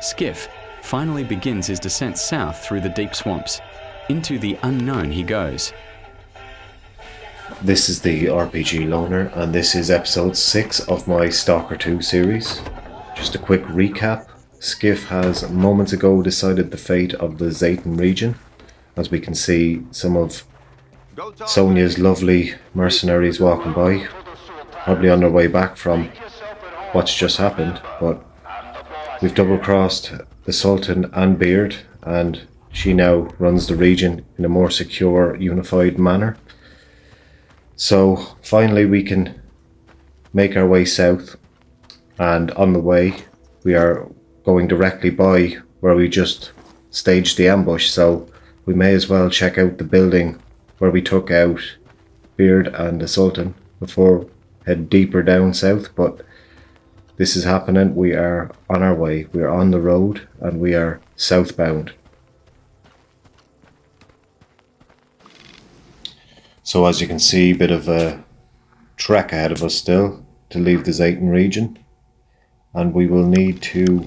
Skif finally begins his descent south through the deep swamps. Into the unknown he goes. This is the RPG Loner, and this is episode 6 of my S.T.A.L.K.E.R 2 series. Just a quick recap. Skif has moments ago decided the fate of the S.T.A.L.K.E.R region. As we can see some of Sonia's lovely mercenaries walking by, probably on their way back from what's just happened, but we've double-crossed the Sultan and Beard, and she now runs the region in a more secure, unified manner. So finally we can make our way south, and on the way we are going directly by where we just staged the ambush, so we may as well check out the building where we took out Beard and the Sultan before head deeper down south. But this is happening. We are on our way. We are on the road and we are southbound. So as you can see, a bit of a trek ahead of us still to leave the S.T.A.L.K.E.R region, and we will need to,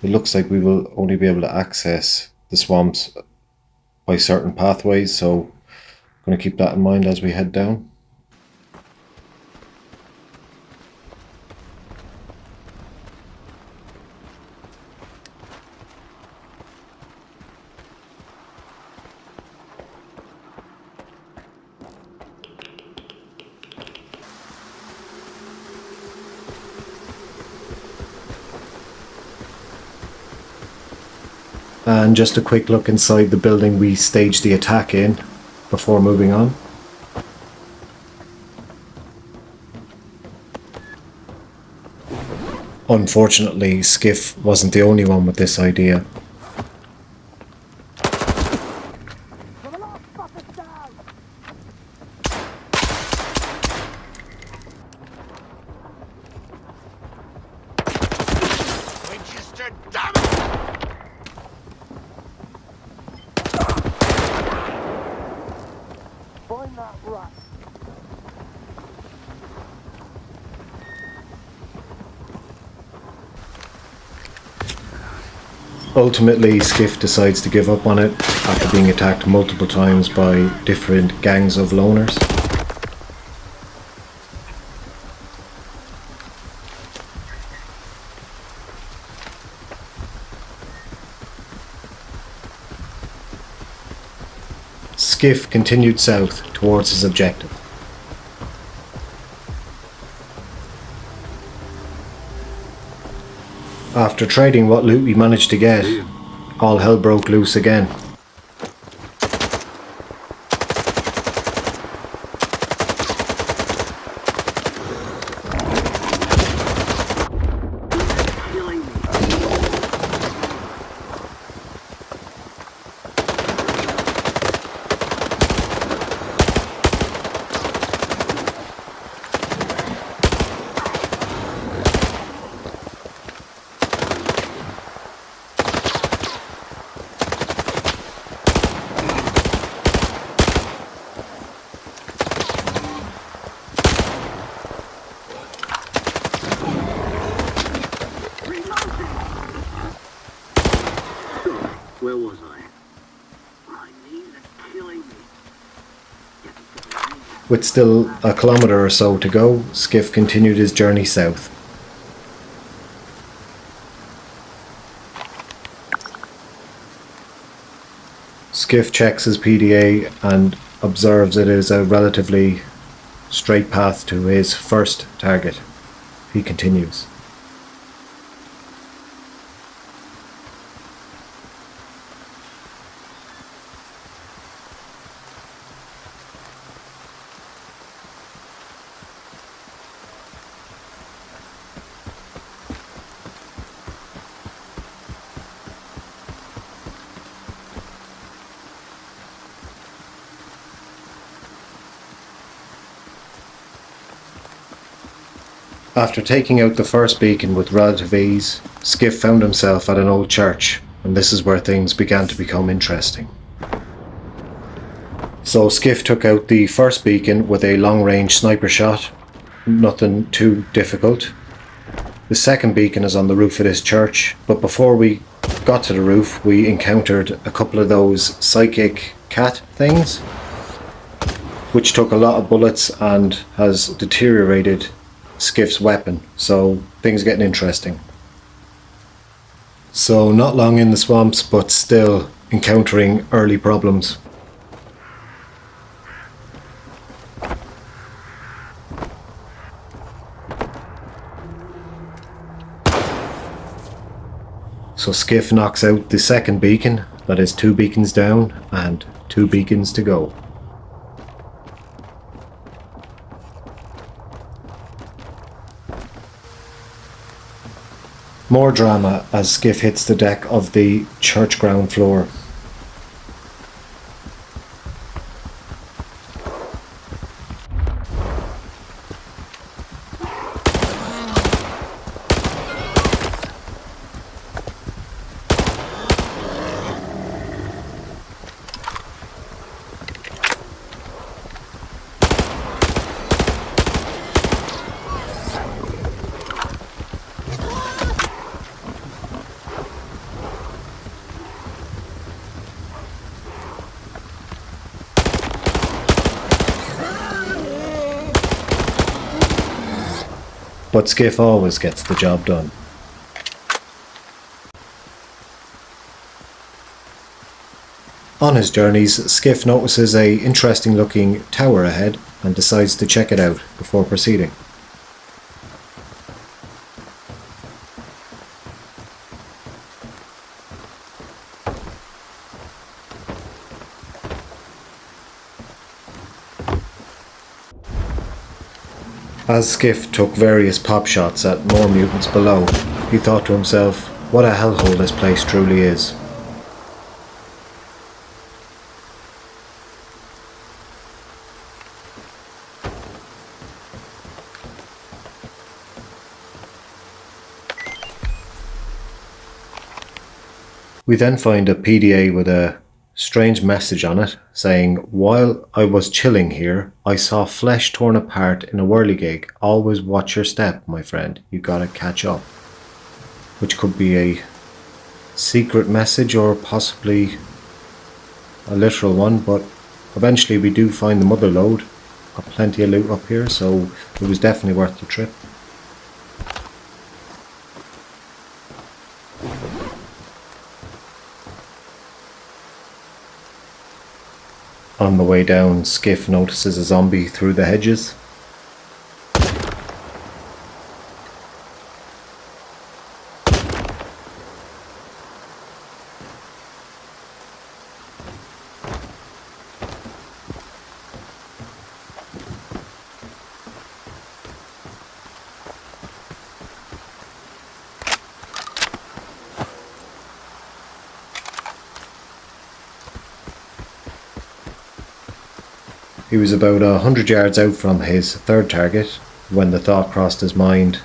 it looks like we will only be able to access the swamps by certain pathways, so I'm going to keep that in mind as we head down. And just a quick look inside the building we staged the attack in before moving on. Unfortunately, Skif wasn't the only one with this idea. Ultimately, Skif decides to give up on it after being attacked multiple times by different gangs of loners. Skif continued south towards his objective. After trading what loot we managed to get, all hell broke loose again. Where was I? My knees are killing me. With still a kilometre or so to go, Skif continued his journey south. Skif checks his PDA and observes it is a relatively straight path to his first target. He continues. After taking out the first beacon with relative ease, Skif found himself at an old church, and this is where things began to become interesting. So Skif took out the first beacon with a long-range sniper shot, nothing too difficult. The second beacon is on the roof of this church, but before we got to the roof we encountered a couple of those psychic cat things, which took a lot of bullets and has deteriorated Skif's weapon, so things are getting interesting. So not long in the swamps, but still encountering early problems. So Skif knocks out the second beacon, that is 2 beacons down and 2 beacons to go. More drama as Skif hits the deck of the church ground floor. But Skif always gets the job done. On his journeys, Skif notices an interesting looking tower ahead and decides to check it out before proceeding. As Skif took various pop shots at more mutants below, he thought to himself, what a hellhole this place truly is. We then find a PDA with a strange message on it saying, while I was chilling here, I saw flesh torn apart in a whirligig. Always watch your step, my friend. You gotta catch up. Which could be a secret message or possibly a literal one, but eventually we do find the mother lode. Got plenty of loot up here, so it was definitely worth the trip. On the way down, Skif notices a zombie through the hedges. He was about 100 yards out from his third target when the thought crossed his mind,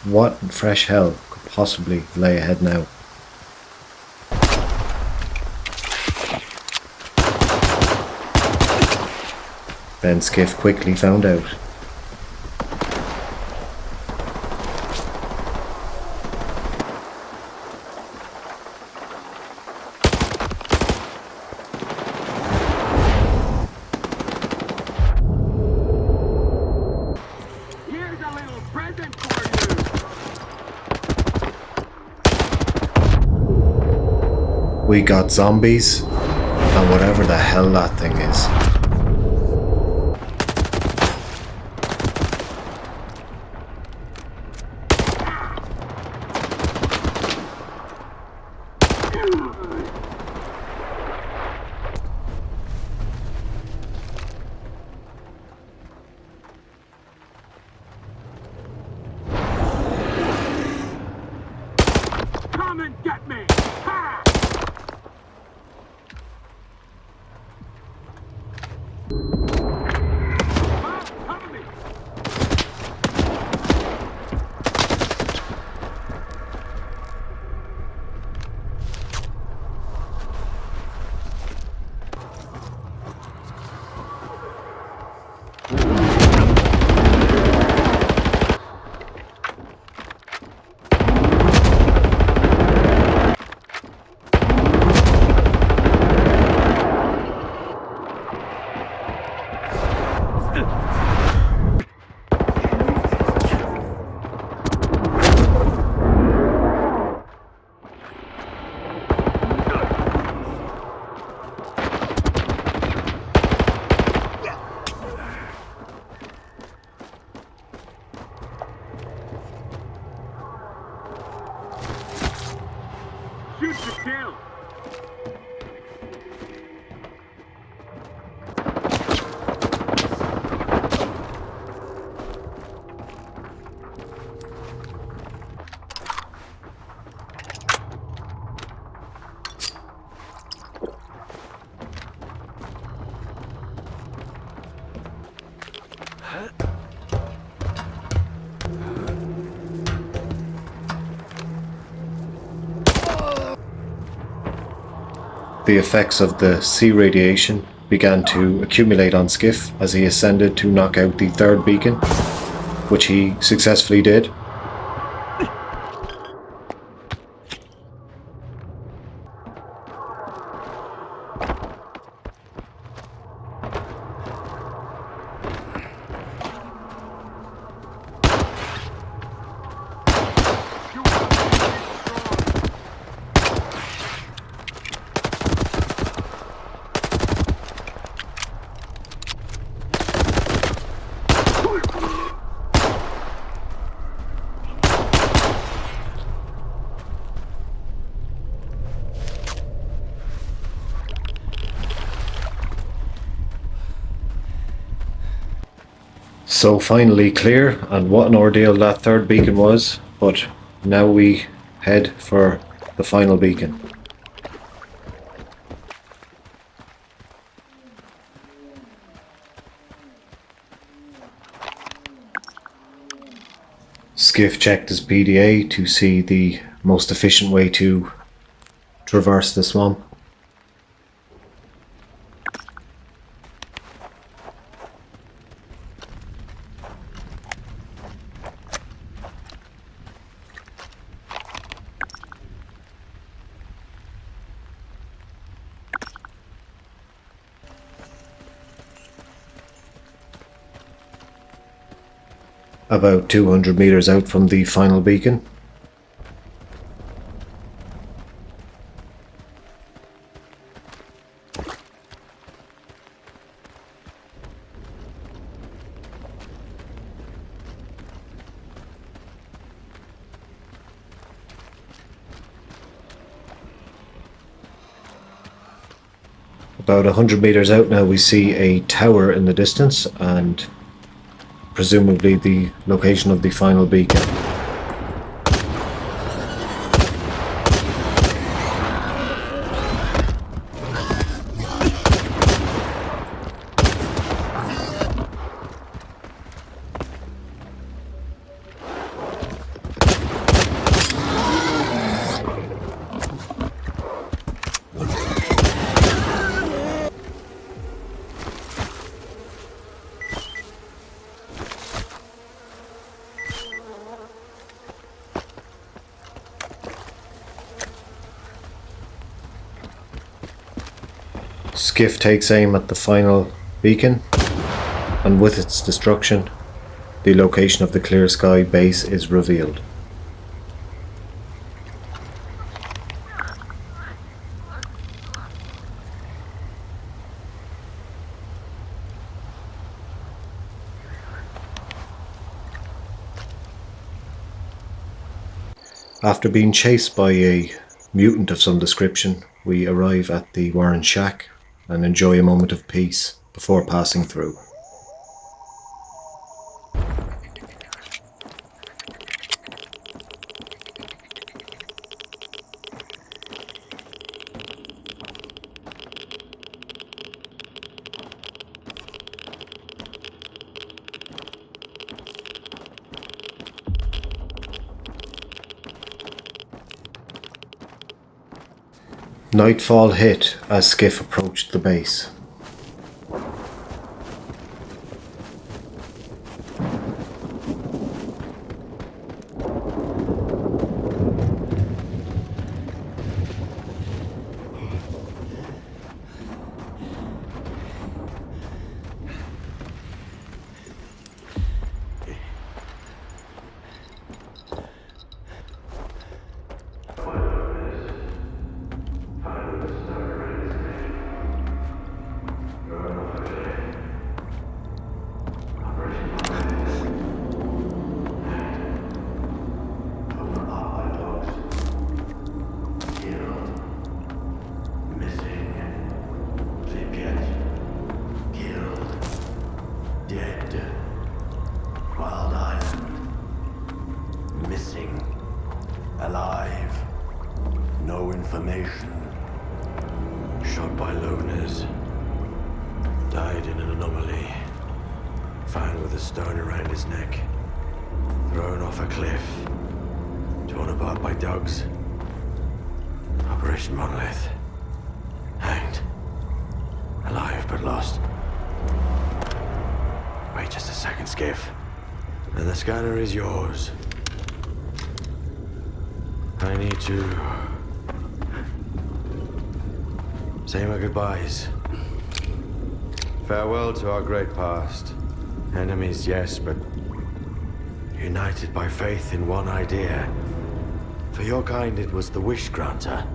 what in fresh hell could possibly lay ahead now? Ben Skif quickly found out. We got zombies, and whatever the hell that thing is. Come and get me! Ha! Cover me! Shoot to kill! The effects of the sea radiation began to accumulate on Skif as he ascended to knock out the third beacon, which he successfully did. So finally clear, and what an ordeal that third beacon was, but now we head for the final beacon. Skif checked his PDA to see the most efficient way to traverse the swamp. About 200 meters out from the final beacon. About 100 meters out now we see a tower in the distance, and presumably the location of the final beacon. Skif takes aim at the final beacon, and with its destruction, the location of the Clear Sky base is revealed. After being chased by a mutant of some description, we arrive at the Warren Shack and enjoy a moment of peace before passing through. Nightfall hit as Skif approached the base. information. Shot by loners. Died in an anomaly. Found with a stone around his neck. Thrown off a cliff. Torn apart by dogs. Operation Monolith. Hanged. Alive but lost. Wait just a second, Skif. And the scanner is yours. I need to say my goodbyes. Farewell to our great past. Enemies, yes, but united by faith in one idea. For your kind, it was the wish granter.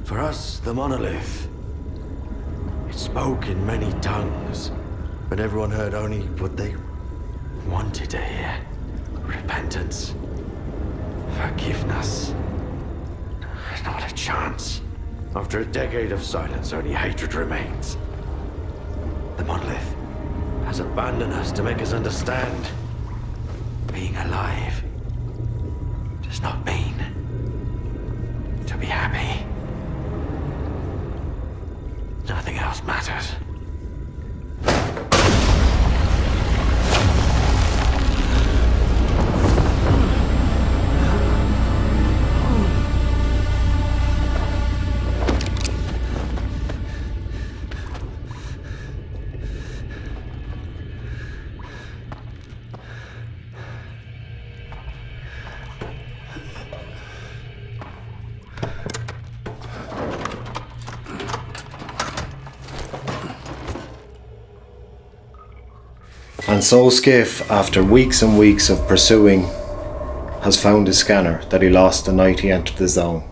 For us, the monolith. It spoke in many tongues, but everyone heard only what they wanted to hear. Repentance. Forgiveness. Not a chance. After a decade of silence, only hatred remains. The monolith has abandoned us to make us understand. Being alive does not mean to be happy. Nothing else matters. And so Skif, after weeks and weeks of pursuing, has found his scanner that he lost the night he entered the zone.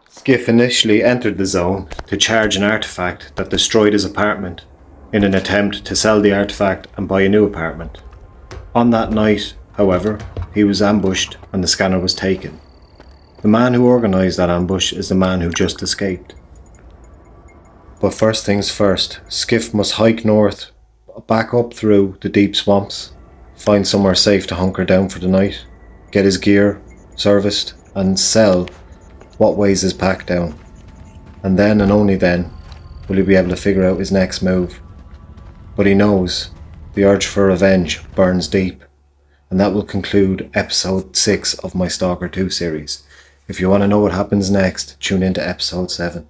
Skif initially entered the zone to charge an artifact that destroyed his apartment in an attempt to sell the artifact and buy a new apartment. On that night, however, he was ambushed and the scanner was taken. The man who organised that ambush is the man who just escaped. But first things first, Skif must hike north, back up through the deep swamps, find somewhere safe to hunker down for the night, get his gear serviced and sell what weighs his pack down. And then and only then will he be able to figure out his next move. But he knows the urge for revenge burns deep, and that will conclude episode 6 of my S.T.A.L.K.E.R 2 series. If you want to know what happens next, tune into episode 7.